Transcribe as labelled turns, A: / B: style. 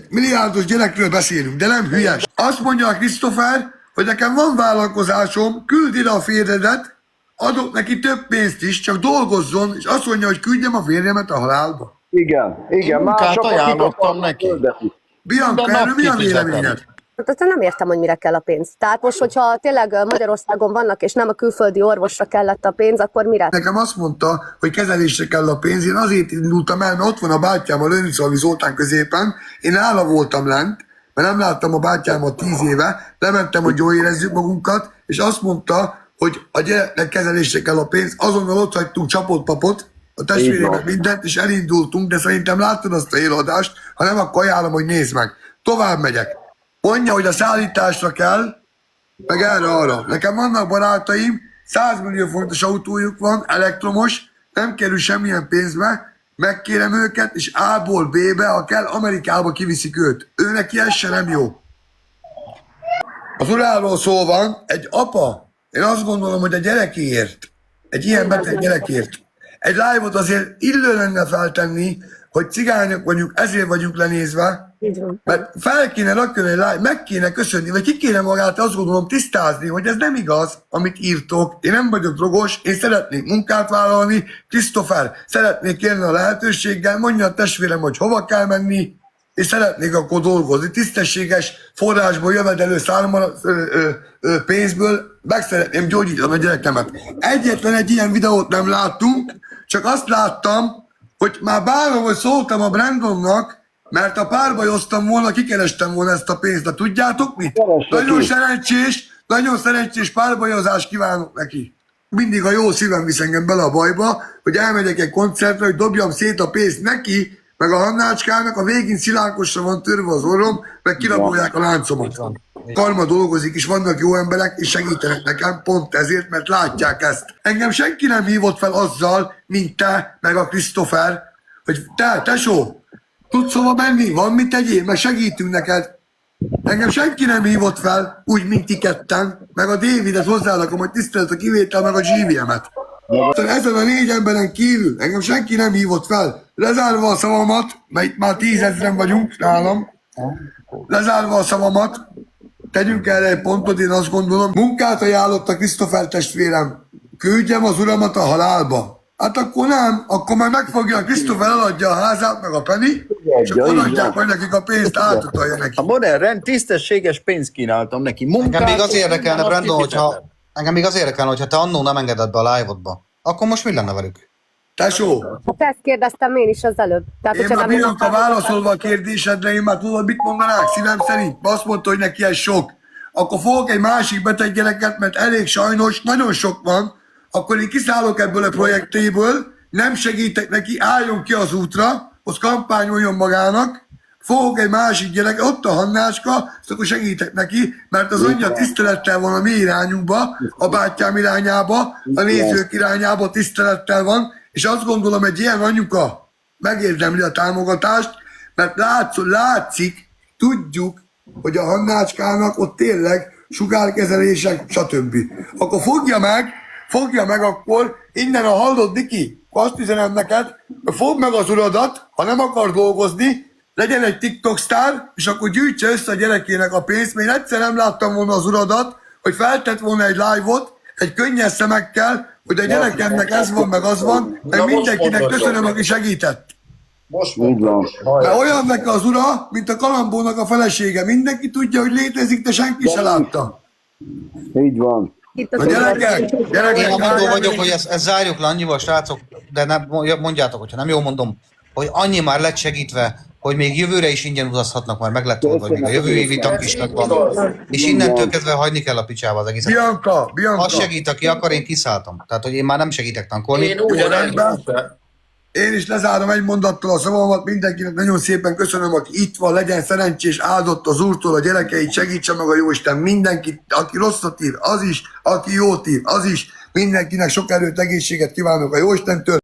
A: milliárdos gyerekről beszélünk, de nem hülyes. Azt mondja a Christopher, hogy nekem van vállalkozásom, küld ide a férjedet, adok neki több pénzt is, csak dolgozzon, és azt mondja, hogy küldjem a férjemet a halálba.
B: Igen,
C: Munkát ajánlottam neki.
A: Bianca, erről mi a véleményed?
D: Hát nem értem, hogy mire kell a pénz. Tehát most, hogyha tényleg Magyarországon vannak, és nem a külföldi orvosra kellett a pénz, akkor mire?
A: Nekem azt mondta, hogy kezelésre kell a pénz. Én azért indultam el, mert ott van a bátyám, a Lőniczalvi Zoltán középen. Én nála voltam lent, mert nem láttam a bátyámat 10 éve. Lementem, hogy jól érezzük magunkat, és azt mondta, hogy a gyereknek kezelésre kell a pénz. Azonnal ott hagytunk csapott papot, a testvérémet mindent, és elindultunk, de szerintem láttad azt a élőadást, ha nem, akkor ajánlom, hogy nézd meg. Tovább megyek. Mondja, hogy a szállításra kell, meg erre-arra. Nekem vannak barátaim, 100 millió fontos autójuk van, elektromos, nem kerül semmilyen pénzbe, megkérem őket, és A-ból B-be, ha kell, Amerikába kiviszik őt. Ő neki ez se nem jó. Az uráról szó van, egy apa, én azt gondolom, hogy a gyerekéért, egy ilyen beteg gyerekért, egy live-ot azért illő lenne feltenni, hogy cigányok vagyunk, ezért vagyunk lenézve, mert fel kéne rakni egy live, meg kéne köszönni, vagy ki kéne magát, azt gondolom, tisztázni, hogy ez nem igaz, amit írtok. Én nem vagyok drogos, én szeretnék munkát vállalni, Christopher, szeretnék élni a lehetőséggel, mondja a testvérem, hogy hova kell menni, és szeretnék akkor dolgozni. Tisztességes forrásból jövedelő pénzből meg szeretném gyógyítani a gyerekemet. Egyetlen egy ilyen videót nem láttunk, csak azt láttam, hogy már bárhol szóltam a Brandonnak, mert ha párbajoztam volna, kikerestem volna ezt a pénzt, de tudjátok mit? Nagyon szerencsés párbajozást kívánok neki. Mindig a jó szívem visz engem bele a bajba, hogy elmegyek egy koncertre, hogy dobjam szét a pénzt neki, meg a Hannácskának, a végén szilánkosra van törve az orrom, meg kirabolják a láncomat. Karma dolgozik, és vannak jó emberek, és segítenek nekem pont ezért, mert látják ezt. Engem senki nem hívott fel azzal, mint te, meg a Christopher, hogy te, tesó, tudsz hova menni? Van mit tegyél? Meg segítünk neked. Engem senki nem hívott fel, úgy, mint ti ketten, meg a Davidet hozzárakom, hogy tisztelet a kivétel, meg a GVM-et. Ezen a 4 emberen kívül engem senki nem hívott fel. Lezárva a szavamat, mert itt már 10 000-en vagyunk nálam, lezárva a szavamat, tegyünk erre egy pontot, én azt gondolom, munkát ajánlott a Christopher testvérem, küldjem az uramat a halálba. Hát akkor nem, akkor már megfogja a Christopher, eladja a házát, meg a Penny, és akkor adják majd nekik a pénzt, átutalja neki.
C: A modern rend, tisztességes pénzt kínáltam neki. Munkát,
E: Engem még az érdekelne, Brandon, hogyha te annó nem engeded be a live-odba, akkor most mi lenne velük?
A: Tesó,
D: Hát ezt kérdeztem én is az előbb. Tehát,
A: én már Bianca válaszolva a kérdésedre, én már tudod, mit mondanák szívem szerint? Azt mondta, hogy neki ez sok. Akkor fogok egy másik beteg gyereket, mert elég sajnos, nagyon sok van, akkor én kiszállok ebből a projektéből, nem segítek neki, álljon ki az útra, az kampányoljon magának, fogok egy másik gyerek, ott a Hannácska, azt akkor segítek neki, mert az anyja tisztelettel van a mi irányunkba, a bátyám irányába, a nézők irányába tisztelettel van, és azt gondolom, egy ilyen anyuka megérdemli a támogatást, mert látszik, tudjuk, hogy a Hannácskának ott tényleg sugárkezelések, stb. Akkor fogja meg akkor, innen a hallod, Niki, azt üzenem neked, fogd meg az uradat, ha nem akar dolgozni, legyen egy TikTok sztár, és akkor gyűjtse össze a gyerekének a pénzt, mert én egyszer nem láttam volna az uradat, hogy feltett volna egy live-ot, egy könnyes szemekkel, hogy a gyerekemnek ez van, meg az van, meg mindenkinek köszönöm, aki segített.
B: Most van.
A: Mert olyan neki az ura, mint a Kalambónak a felesége. Mindenki tudja, hogy létezik, de senki se látta.
B: Így van.
A: A gyerekek,
E: Én amondó vagyok, hogy ezt zárjuk le annyival, srácok, de nem, mondjátok, hogyha nem jól mondom, hogy annyi már lett segítve, hogy még jövőre is ingyen utazhatnak, már meg lett oldva, hogy még a jövő évi tank is megvan. És innentől kezdve hagyni kell a picsába az egészet.
A: Bianca.
E: Azt segít, aki akar, én kiszálltam. Tehát, hogy én már nem segítek tankolni.
C: Én ugyanez.
A: Én is lezárom egy mondattal a szavamat, mindenkinek nagyon szépen köszönöm, aki itt van, legyen szerencsés, áldott az Úrtól a gyerekeit, segítse meg a Jóisten mindenkit, aki rosszat ír, az is, aki jót ír, az is, mindenkinek sok erőt, egészséget kívánok a Jóistentől.